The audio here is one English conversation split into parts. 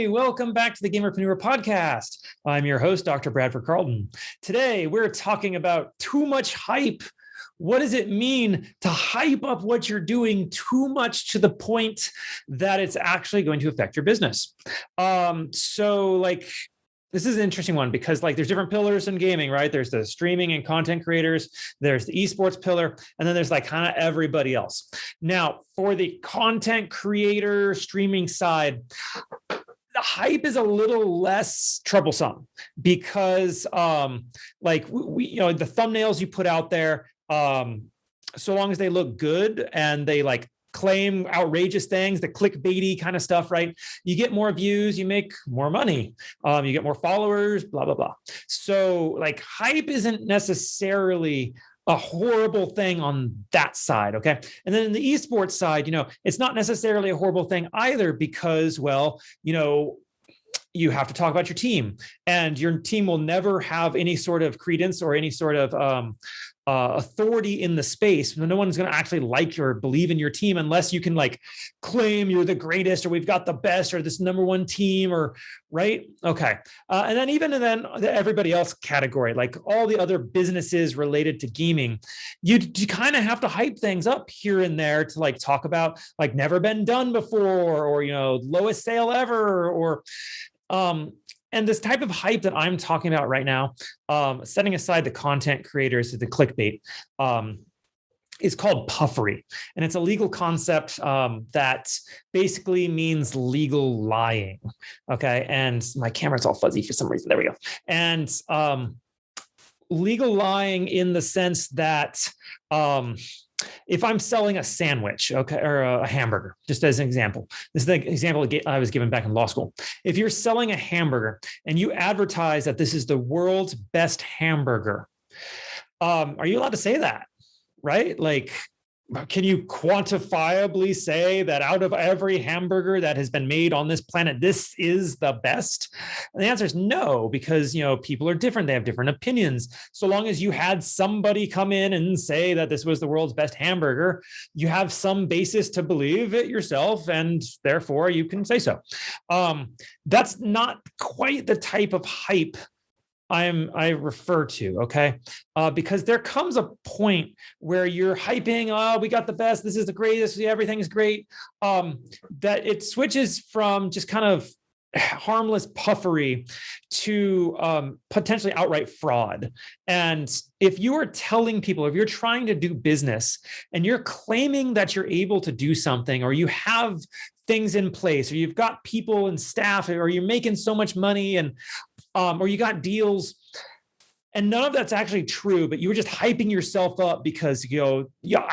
everybody. Welcome back to the Gamerpreneur podcast. I'm your host, Dr. Bradford Carlton. Today, we're talking about too much hype. What does it mean to hype up what you're doing too much to the point that it's actually going to affect your business? This is an interesting one because there's different pillars in gaming, right? There's the streaming and content creators, there's the esports pillar, and then there's kind of everybody else. Now, for the content creator streaming side, the hype is a little less troublesome because the thumbnails you put out there, so long as they look good and they claim outrageous things, the clickbaity kind of stuff, right? You get more views, you make more money, you get more followers, blah, blah, blah. So hype isn't necessarily a horrible thing on that side, okay? And then in the esports side, it's not necessarily a horrible thing either because, you have to talk about your team and your team will never have any sort of credence or any sort of authority in the space. No one's going to actually like or believe in your team unless you can claim you're the greatest or we've got the best or this number one team or right. Okay. And then everybody else category, all the other businesses related to gaming, you kind of have to hype things up here and there to talk about never been done before or, lowest sale ever or, and this type of hype that I'm talking about right now, setting aside the content creators, the clickbait, is called puffery. And it's a legal concept that basically means legal lying. Okay. And my camera's all fuzzy for some reason. There we go. And legal lying in the sense that if I'm selling a sandwich, okay, or a hamburger, just as an example, this is the example I was given back in law school. If you're selling a hamburger and you advertise that this is the world's best hamburger, are you allowed to say that, right? Can you quantifiably say that out of every hamburger that has been made on this planet, this is the best? And the answer is no, because, people are different. They have different opinions. So long as you had somebody come in and say that this was the world's best hamburger, you have some basis to believe it yourself, and therefore you can say so. That's not quite the type of hype I refer to, okay? Because there comes a point where you're hyping, oh, we got the best, this is the greatest, everything is great, that it switches from just kind of harmless puffery to potentially outright fraud. And if you are telling people, if you're trying to do business and you're claiming that you're able to do something or you have things in place or you've got people and staff or you're making so much money and or you got deals and none of that's actually true, but you were just hyping yourself up because, I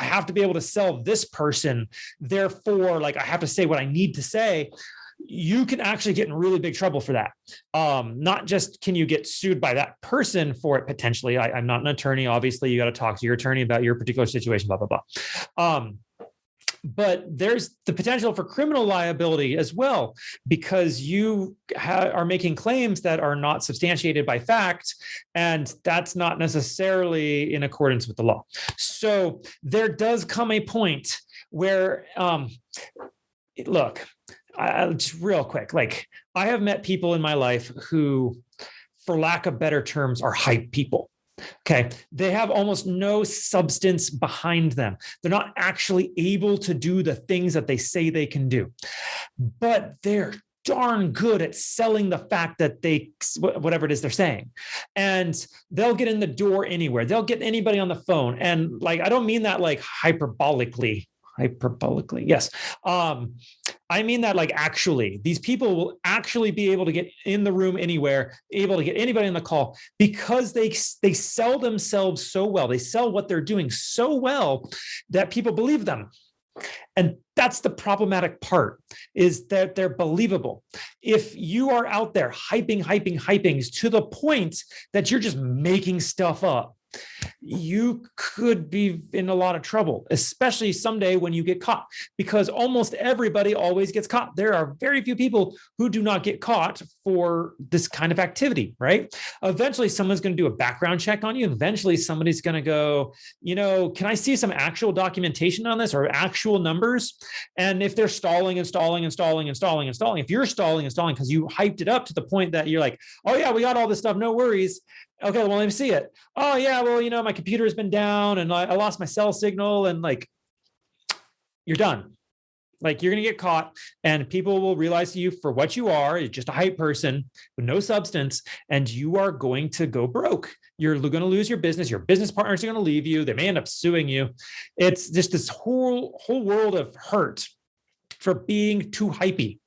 have to be able to sell this person. Therefore, I have to say what I need to say. You can actually get in really big trouble for that. Not just can you get sued by that person for it potentially. I'm not an attorney. Obviously, you got to talk to your attorney about your particular situation, blah, blah, blah. But there's the potential for criminal liability as well, because you are making claims that are not substantiated by fact, and that's not necessarily in accordance with the law. So there does come a point where, look, just real quick, I have met people in my life who, for lack of better terms, are hype people. Okay. They have almost no substance behind them. They're not actually able to do the things that they say they can do, but they're darn good at selling the fact that whatever it is they're saying, and they'll get in the door anywhere. They'll get anybody on the phone. And I don't mean that hyperbolically. Yes. I mean that actually, these people will actually be able to get in the room anywhere, able to get anybody on the call because they sell themselves so well. They sell what they're doing so well that people believe them. And that's the problematic part, is that they're believable. If you are out there hyping to the point that you're just making stuff up, you could be in a lot of trouble, especially someday when you get caught, because almost everybody always gets caught. There are very few people who do not get caught for this kind of activity, right? Eventually, someone's going to do a background check on you. Eventually, somebody's going to go, can I see some actual documentation on this or actual numbers? And if they're stalling, if you're stalling because you hyped it up to the point that you're like, oh yeah, we got all this stuff, no worries. Okay, well, let me see it. Oh yeah, well, my computer has been down and I lost my cell signal, and you're done. You're going to get caught, and people will realize you for what you are. You're just a hype person with no substance, and you are going to go broke. You're going to lose your business. Your business partners are going to leave you. They may end up suing you. It's just this whole world of hurt for being too hypey.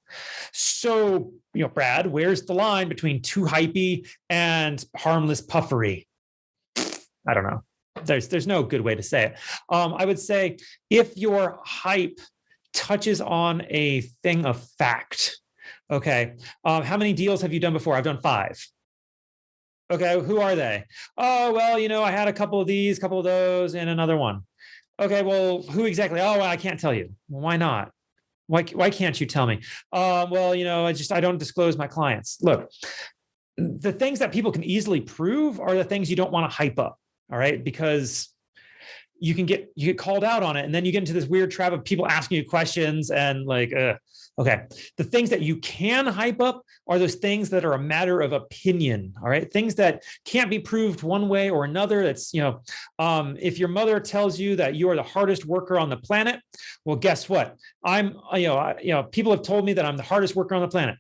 So, Brad, where's the line between too hypey and harmless puffery? I don't know. There's no good way to say it. I would say if your hype touches on a thing of fact, okay, how many deals have you done before? I've done 5. Okay, who are they? Oh, well, I had a couple of these, couple of those, and another one. Okay, well, who exactly? Oh, well, I can't tell you. Well, why not? Why can't you tell me? Well, I don't disclose my clients. Look, the things that people can easily prove are the things you don't want to hype up. All right. Because you get called out on it. And then you get into this weird trap of people asking you questions and okay. The things that you can hype up are those things that are a matter of opinion. All right. Things that can't be proved one way or another. That's, if your mother tells you that you are the hardest worker on the planet, well, guess what? People have told me that I'm the hardest worker on the planet.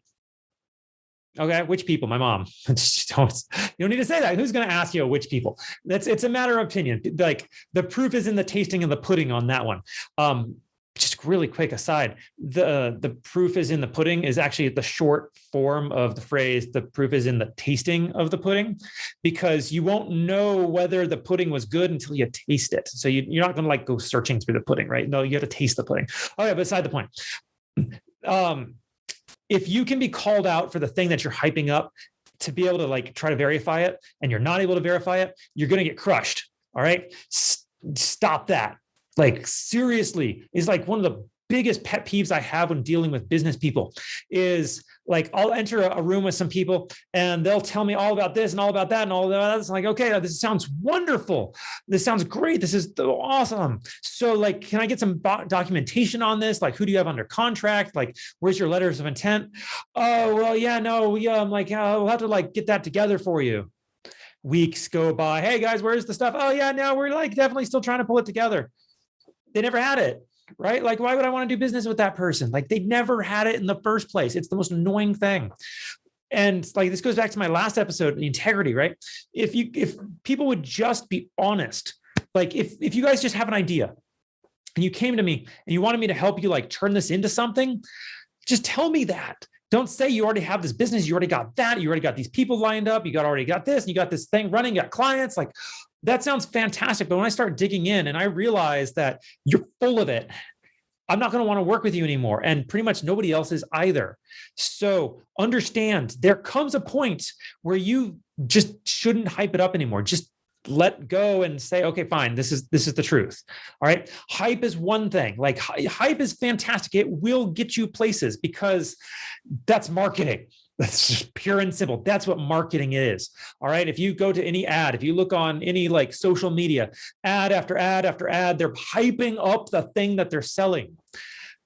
Okay, which people? My mom. You don't need to say that. Who's going to ask you which people? It's a matter of opinion. The proof is in the tasting of the pudding on that one. Just really quick aside, the proof is in the pudding is actually the short form of the phrase, the proof is in the tasting of the pudding, because you won't know whether the pudding was good until you taste it. So you're not going to go searching through the pudding, right? No, you have to taste the pudding. Okay, beside the point. If you can be called out for the thing that you're hyping up to be able to try to verify it, and you're not able to verify it, you're going to get crushed. All right. Stop that. Seriously, is one of the biggest pet peeves I have when dealing with business people is I'll enter a room with some people and they'll tell me all about this and all about that and all of that. It's okay, this sounds wonderful. This sounds great. This is awesome. So can I get some documentation on this? Who do you have under contract? Where's your letters of intent? Oh, well, yeah, no, we'll have to get that together for you. Weeks go by. Hey guys, where's the stuff? Oh yeah, no, we're definitely still trying to pull it together. They never had it. Right? Why would I want to do business with that person? They never had it in the first place. It's the most annoying thing. And this goes back to my last episode, the integrity, right? If people would just be honest, if you guys just have an idea and you came to me and you wanted me to help you turn this into something, just tell me that. Don't say you already have this business. You already got that. You already got these people lined up. You already got this and you got this thing running, you got clients. That sounds fantastic. But when I start digging in and I realize that you're full of it, I'm not going to want to work with you anymore. And pretty much nobody else is either. So understand there comes a point where you just shouldn't hype it up anymore. Just let go and say, okay, fine. This is the truth. All right. Hype is one thing. Hype is fantastic. It will get you places because that's marketing. That's just pure and simple. That's what marketing is. All right. If you go to any ad, if you look on any social media, ad after ad after ad, they're hyping up the thing that they're selling.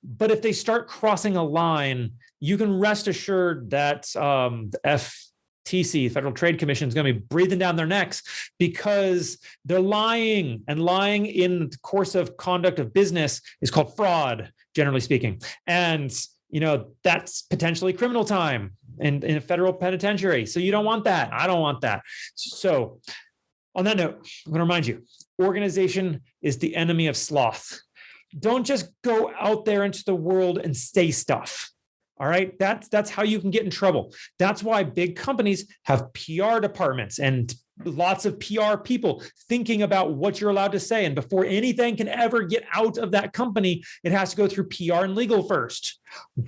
But if they start crossing a line, you can rest assured that the FTC, Federal Trade Commission, is going to be breathing down their necks because they're lying, and lying in the course of conduct of business is called fraud, generally speaking. And that's potentially criminal time in a federal penitentiary. So you don't want that. I don't want that. So on that note, I'm going to remind you, organization is the enemy of sloth. Don't just go out there into the world and say stuff. All right. That's how you can get in trouble. That's why big companies have PR departments and lots of PR people thinking about what you're allowed to say. And before anything can ever get out of that company, it has to go through PR and legal first.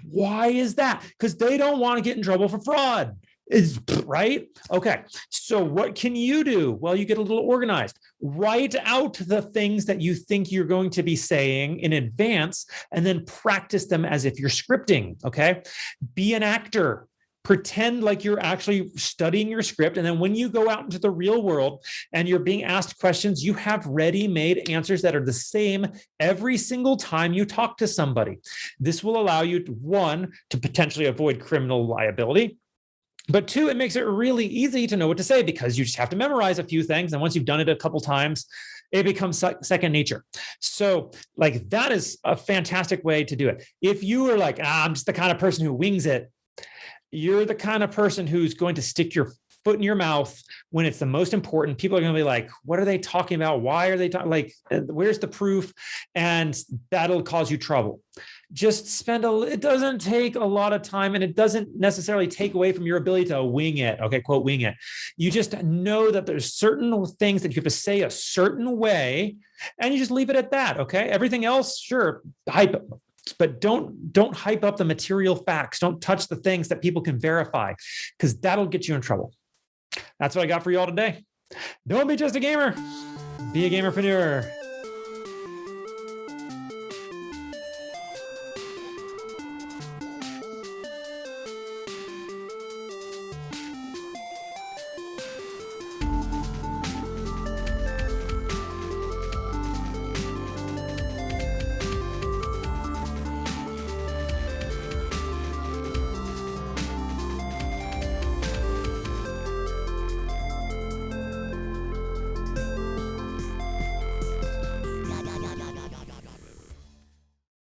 Why is that? Because they don't want to get in trouble for fraud. Is right. Okay. So what can you do? Well, you get a little organized. Write out the things that you think you're going to be saying in advance, and then practice them as if you're scripting. Okay. Be an actor. Pretend like you're actually studying your script. And then when you go out into the real world and you're being asked questions, you have ready-made answers that are the same every single time you talk to somebody. This will allow you to, one, to potentially avoid criminal liability. But two, it makes it really easy to know what to say because you just have to memorize a few things. And once you've done it a couple times, it becomes second nature. So like that is a fantastic way to do it. If you are like, I'm just the kind of person who wings it, you're the kind of person who's going to stick your foot in your mouth when it's the most important. People are going to be like, what are they talking about? Why are they talking? Like, where's the proof? And that'll cause you trouble. Just it doesn't take a lot of time, and it doesn't necessarily take away from your ability to wing it. Okay, quote, wing it. You just know that there's certain things that you have to say a certain way, and you just leave it at that. Okay, everything else, sure, hype it. But don't hype up the material facts. Don't touch the things that people can verify, because that'll get you in trouble. That's what I got for you all today. Don't be just a gamer. Be a gamerpreneur.